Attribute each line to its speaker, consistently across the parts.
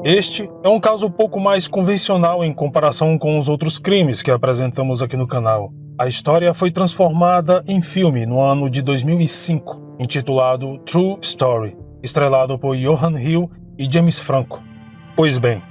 Speaker 1: Este é um caso pouco mais convencional em comparação com os outros crimes que apresentamos aqui no canal. A história foi transformada em filme no ano de 2005, intitulado True Story, estrelado por Johan Hill e James Franco. Pois bem,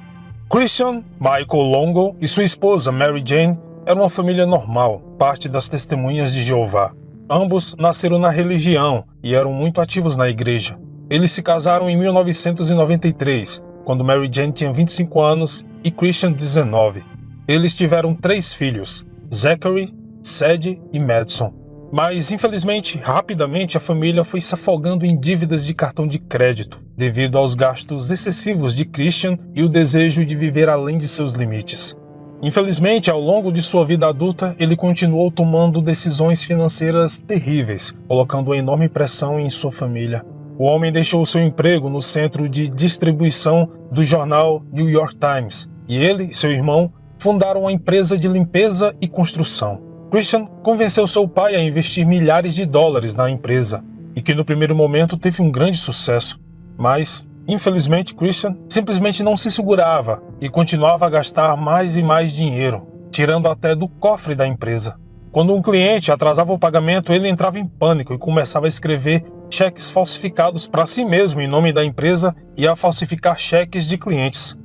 Speaker 1: Christian Michael Longo e sua esposa Mary Jane eram uma família normal, parte das Testemunhas de Jeová. Ambos nasceram na religião e eram muito ativos na igreja. Eles se casaram em 1993, quando Mary Jane tinha 25 anos e Christian 19. Eles tiveram 3 filhos, Zachary, Sadie e Madison. Mas, infelizmente, rapidamente a família foi se afogando em dívidas de cartão de crédito, devido aos gastos excessivos de Christian e o desejo de viver além de seus limites. Infelizmente, ao longo de sua vida adulta, ele continuou tomando decisões financeiras terríveis, colocando uma enorme pressão em sua família. O homem deixou seu emprego no centro de distribuição do jornal New York Times, e ele e seu irmão fundaram uma empresa de limpeza e construção. Christian convenceu seu pai a investir milhares de dólares na empresa, e que no primeiro momento teve um grande sucesso. Mas, infelizmente, Christian simplesmente não se segurava e continuava a gastar mais e mais dinheiro, tirando até do cofre da empresa. Quando um cliente atrasava o pagamento, ele entrava em pânico e começava a escrever cheques falsificados para si mesmo em nome da empresa e a falsificar cheques de clientes.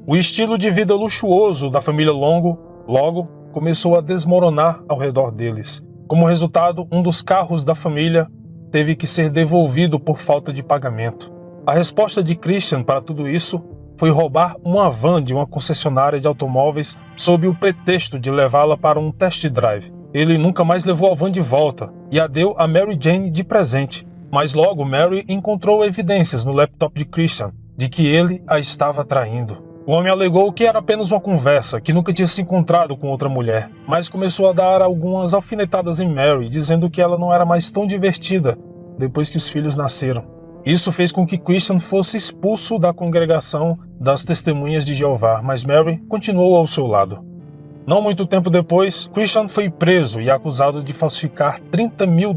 Speaker 1: O estilo de vida luxuoso da família Longo logo começou a desmoronar ao redor deles. Como resultado, um dos carros da família teve que ser devolvido por falta de pagamento. A resposta de Christian para tudo isso foi roubar uma van de uma concessionária de automóveis sob o pretexto de levá-la para um test drive. Ele nunca mais levou a van de volta e a deu a Mary Jane de presente. Mas logo Mary encontrou evidências no laptop de Christian de que ele a estava traindo. O homem alegou que era apenas uma conversa, que nunca tinha se encontrado com outra mulher, mas começou a dar algumas alfinetadas em Mary, dizendo que ela não era mais tão divertida depois que os filhos nasceram. Isso fez com que Christian fosse expulso da congregação das Testemunhas de Jeová, mas Mary continuou ao seu lado. Não muito tempo depois, Christian foi preso e acusado de falsificar $30 mil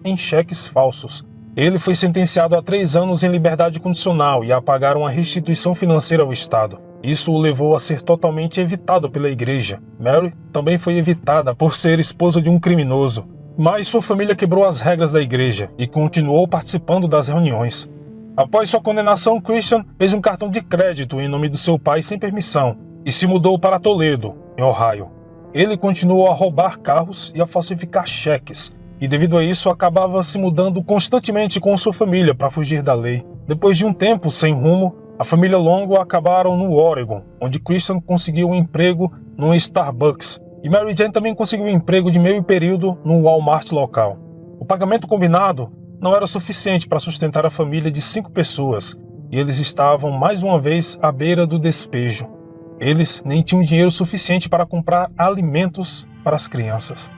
Speaker 1: em cheques falsos. Ele foi sentenciado a 3 anos em liberdade condicional e a pagar uma restituição financeira ao Estado. Isso o levou a ser totalmente evitado pela igreja. Mary também foi evitada por ser esposa de um criminoso, mas sua família quebrou as regras da igreja e continuou participando das reuniões. Após sua condenação, Christian fez um cartão de crédito em nome do seu pai sem permissão e se mudou para Toledo, em Ohio. Ele continuou a roubar carros e a falsificar cheques, e devido a isso acabava se mudando constantemente com sua família para fugir da lei. Depois de um tempo sem rumo, a família Longo acabaram no Oregon, onde Christian conseguiu um emprego num Starbucks, e Mary Jane também conseguiu um emprego de meio período no Walmart local. O pagamento combinado não era suficiente para sustentar a família de 5 pessoas, e eles estavam mais uma vez à beira do despejo. Eles nem tinham dinheiro suficiente para comprar alimentos para as crianças.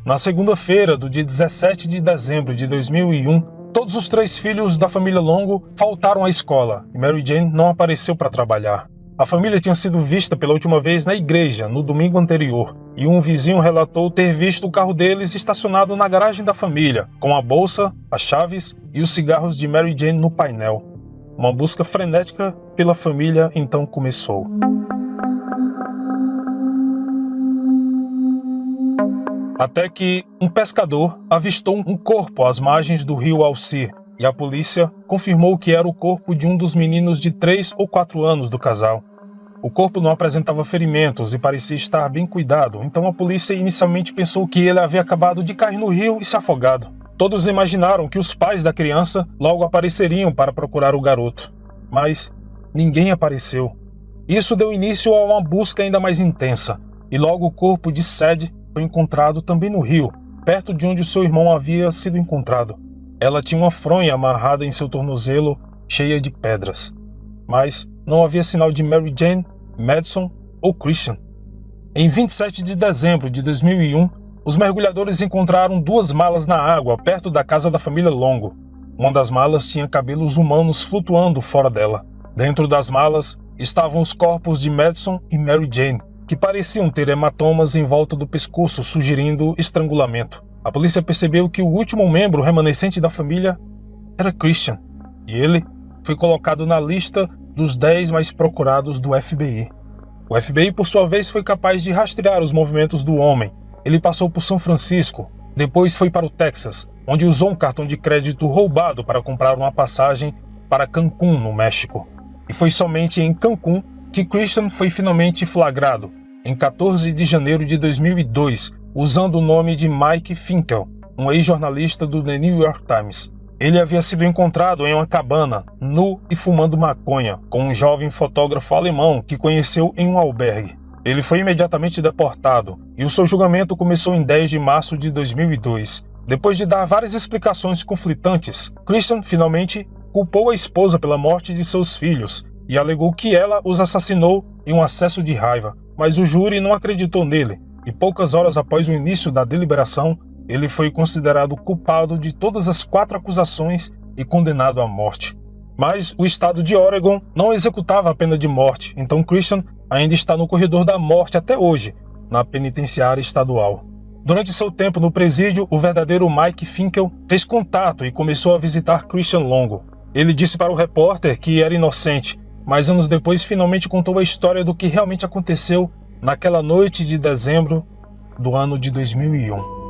Speaker 1: Na segunda-feira do dia 17 de dezembro de 2001, todos os 3 filhos da família Longo faltaram à escola e Mary Jane não apareceu para trabalhar. A família tinha sido vista pela última vez na igreja no domingo anterior e um vizinho relatou ter visto o carro deles estacionado na garagem da família, com a bolsa, as chaves e os cigarros de Mary Jane no painel. Uma busca frenética pela família então começou. Até que um pescador avistou um corpo às margens do rio Alcir, e a polícia confirmou que era o corpo de um dos meninos de 3 ou 4 anos do casal. O corpo não apresentava ferimentos e parecia estar bem cuidado, então a polícia inicialmente pensou que ele havia acabado de cair no rio e se afogado. Todos imaginaram que os pais da criança logo apareceriam para procurar o garoto, mas ninguém apareceu. Isso deu início a uma busca ainda mais intensa, e logo o corpo de Sadie foi encontrado também no rio, perto de onde o seu irmão havia sido encontrado. Ela tinha uma fronha amarrada em seu tornozelo, cheia de pedras. Mas não havia sinal de Mary Jane, Madison ou Christian. Em 27 de dezembro de 2001, os mergulhadores encontraram 2 malas na água perto da casa da família Longo. Uma das malas tinha cabelos humanos flutuando fora dela. Dentro das malas estavam os corpos de Madison e Mary Jane, que pareciam ter hematomas em volta do pescoço, sugerindo estrangulamento. A polícia percebeu que o último membro remanescente da família era Christian, e ele foi colocado na lista dos 10 mais procurados do FBI. O FBI, por sua vez, foi capaz de rastrear os movimentos do homem. Ele passou por São Francisco, depois foi para o Texas, onde usou um cartão de crédito roubado para comprar uma passagem para Cancún, no México. E foi somente em Cancún que Christian foi finalmente flagrado, em 14 de janeiro de 2002, usando o nome de Mike Finkel, um ex-jornalista do The New York Times. Ele havia sido encontrado em uma cabana, nu e fumando maconha, com um jovem fotógrafo alemão que conheceu em um albergue. Ele foi imediatamente deportado, e o seu julgamento começou em 10 de março de 2002. Depois de dar várias explicações conflitantes, Christian finalmente culpou a esposa pela morte de seus filhos e alegou que ela os assassinou em um acesso de raiva, mas o júri não acreditou nele, e poucas horas após o início da deliberação, ele foi considerado culpado de todas as 4 acusações e condenado à morte. Mas o estado de Oregon não executava a pena de morte, então Christian ainda está no corredor da morte até hoje, na penitenciária estadual. Durante seu tempo no presídio, o verdadeiro Mike Finkel fez contato e começou a visitar Christian Longo. Ele disse para o repórter que era inocente, mas anos depois finalmente contou a história do que realmente aconteceu naquela noite de dezembro do ano de 2001.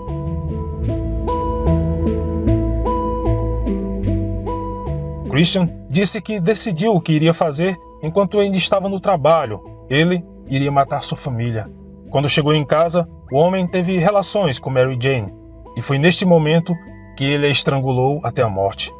Speaker 1: Christian disse que decidiu o que iria fazer enquanto ainda estava no trabalho. Ele iria matar sua família. Quando chegou em casa, o homem teve relações com Mary Jane, e foi neste momento que ele a estrangulou até a morte.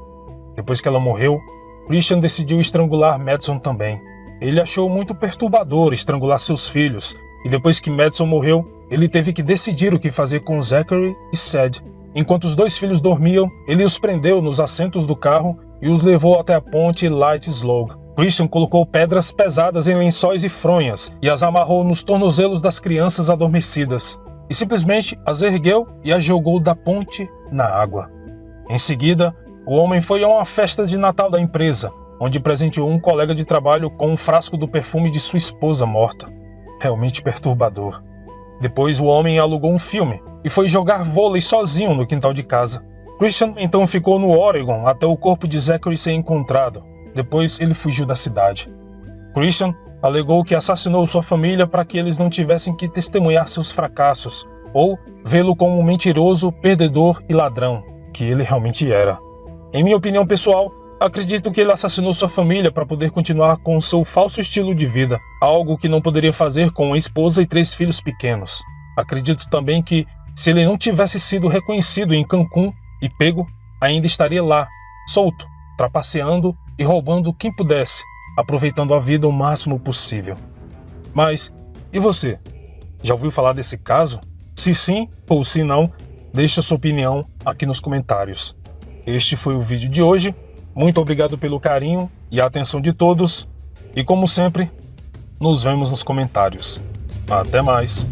Speaker 1: Depois que ela morreu, Christian decidiu estrangular Madison também. Ele achou muito perturbador estrangular seus filhos, e depois que Madison morreu, ele teve que decidir o que fazer com Zachary e Sad. Enquanto os 2 filhos dormiam, ele os prendeu nos assentos do carro e os levou até a ponte Light Slough. Christian colocou pedras pesadas em lençóis e fronhas e as amarrou nos tornozelos das crianças adormecidas, e simplesmente as ergueu e as jogou da ponte na água. Em seguida, o homem foi a uma festa de Natal da empresa, onde presenteou um colega de trabalho com um frasco do perfume de sua esposa morta. Realmente perturbador. Depois o homem alugou um filme e foi jogar vôlei sozinho no quintal de casa. Christian então ficou no Oregon até o corpo de Zachary ser encontrado. Depois ele fugiu da cidade. Christian alegou que assassinou sua família para que eles não tivessem que testemunhar seus fracassos ou vê-lo como um mentiroso, perdedor e ladrão, que ele realmente era. Em minha opinião pessoal, acredito que ele assassinou sua família para poder continuar com seu falso estilo de vida, algo que não poderia fazer com uma esposa e 3 filhos pequenos. Acredito também que, se ele não tivesse sido reconhecido em Cancún e pego, ainda estaria lá, solto, trapaceando e roubando quem pudesse, aproveitando a vida o máximo possível. Mas, e você? Já ouviu falar desse caso? Se sim ou se não, deixe a sua opinião aqui nos comentários. Este foi o vídeo de hoje. Muito obrigado pelo carinho e a atenção de todos. E como sempre, nos vemos nos comentários. Até mais!